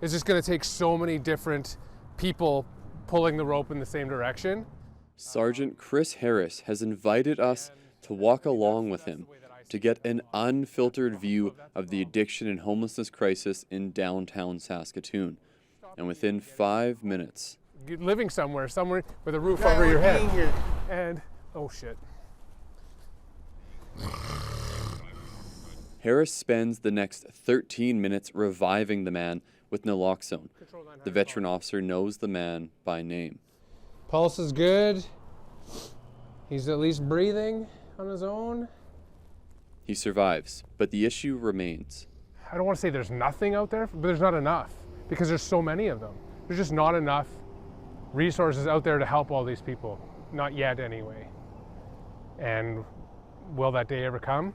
It's just going to take so many different people pulling the rope in the same direction. Sergeant Chris Harris has invited us to walk along with him to get an unfiltered view of the addiction and homelessness crisis in downtown Saskatoon. And within 5 minutes, You're living somewhere with a roof over your head. Here. And, oh shit. Harris spends the next 13 minutes reviving the man with naloxone. The veteran officer knows the man by name. Pulse is good. He's at least breathing on his own. He survives, but the issue remains. I don't want to say there's nothing out there, but there's not enough because there's so many of them. There's just not enough resources out there to help all these people. Not yet, anyway. And will that day ever come?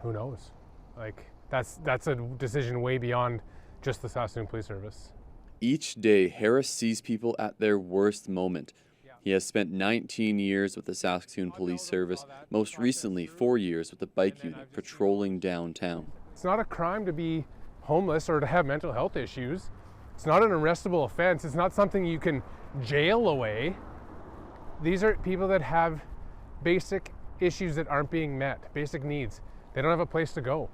Who knows? Like, that's a decision way beyond just the Saskatoon Police Service. Each day, Harris sees people at their worst moment. He has spent 19 years with the Saskatoon Police Service, most recently 4 years with the bike unit patrolling downtown. It's not a crime to be homeless or to have mental health issues. It's not an arrestable offense. It's not something you can jail away. These are people that have basic issues that aren't being met, basic needs. They don't have a place to go.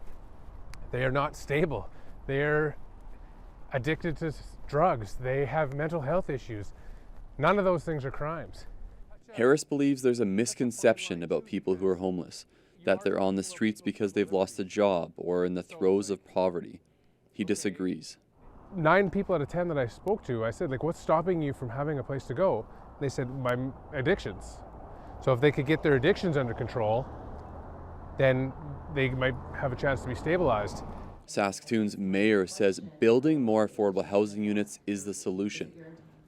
They are not stable. They're addicted to drugs. They have mental health issues. None of those things are crimes. Harris believes there's a misconception about people who are homeless, that they're on the streets because they've lost a job or in the throes of poverty. He disagrees. 9 people out of 10 that I spoke to, I said, like, what's stopping you from having a place to go? They said, my addictions. So if they could get their addictions under control, then they might have a chance to be stabilized. Saskatoon's mayor says building more affordable housing units is the solution.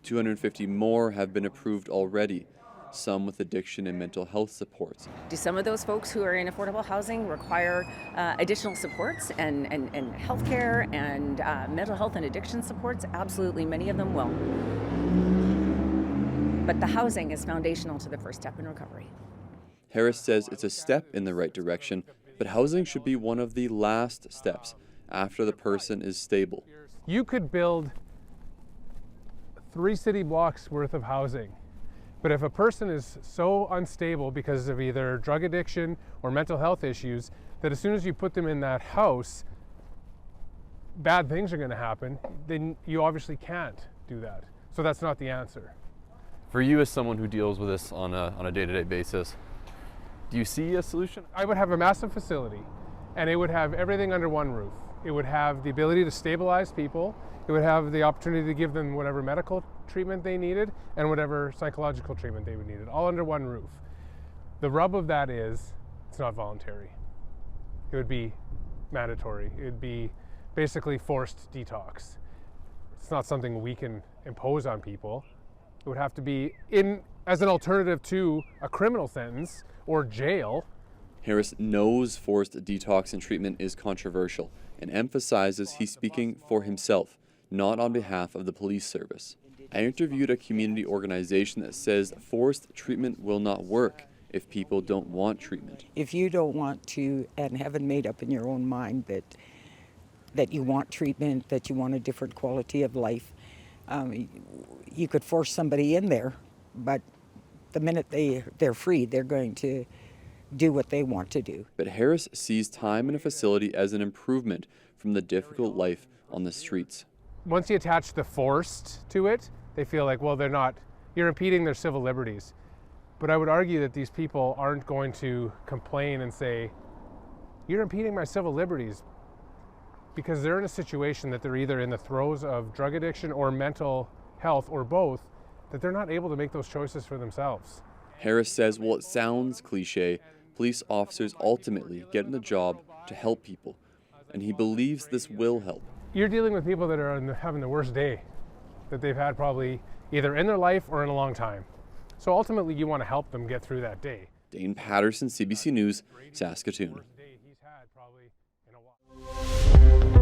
250 more have been approved already, some with addiction and mental health supports. Do some of those folks who are in affordable housing require additional supports and health care and mental health and addiction supports? Absolutely, many of them will. But the housing is foundational to the first step in recovery. Harris says it's a step in the right direction, but housing should be one of the last steps after the person is stable. You could build 3 city blocks worth of housing, but if a person is so unstable because of either drug addiction or mental health issues that as soon as you put them in that house, bad things are going to happen, then you obviously can't do that. So that's not the answer. For you as someone who deals with this on a day-to-day basis, do you see a solution? I would have a massive facility, and it would have everything under one roof. It would have the ability to stabilize people. It would have the opportunity to give them whatever medical treatment they needed and whatever psychological treatment they would need, all under one roof. The rub of that is it's not voluntary. It would be mandatory. It would be basically forced detox. It's not something we can impose on people. It would have to be as an alternative to a criminal sentence or jail. Harris knows forced detox and treatment is controversial and emphasizes he's speaking for himself, not on behalf of the police service. I interviewed a community organization that says forced treatment will not work if people don't want treatment. If you don't want to and haven't made up in your own mind that you want treatment, that you want a different quality of life, you could force somebody in there, but the minute they're free, they're going to do what they want to do. But Harris sees time in a facility as an improvement from the difficult life on the streets. Once you attach the forced to it, they feel like, well, you're impeding their civil liberties. But I would argue that these people aren't going to complain and say, you're impeding my civil liberties, because they're in a situation that they're either in the throes of drug addiction or mental health or both, that they're not able to make those choices for themselves. Harris says, while it sounds cliche, police officers ultimately get in the job to help people, and he believes this will help. You're dealing with people that are having the worst day that they've had probably either in their life or in a long time. So ultimately you want to help them get through that day. Dane Patterson, CBC News, Saskatoon. Worst day he's had probably in a while.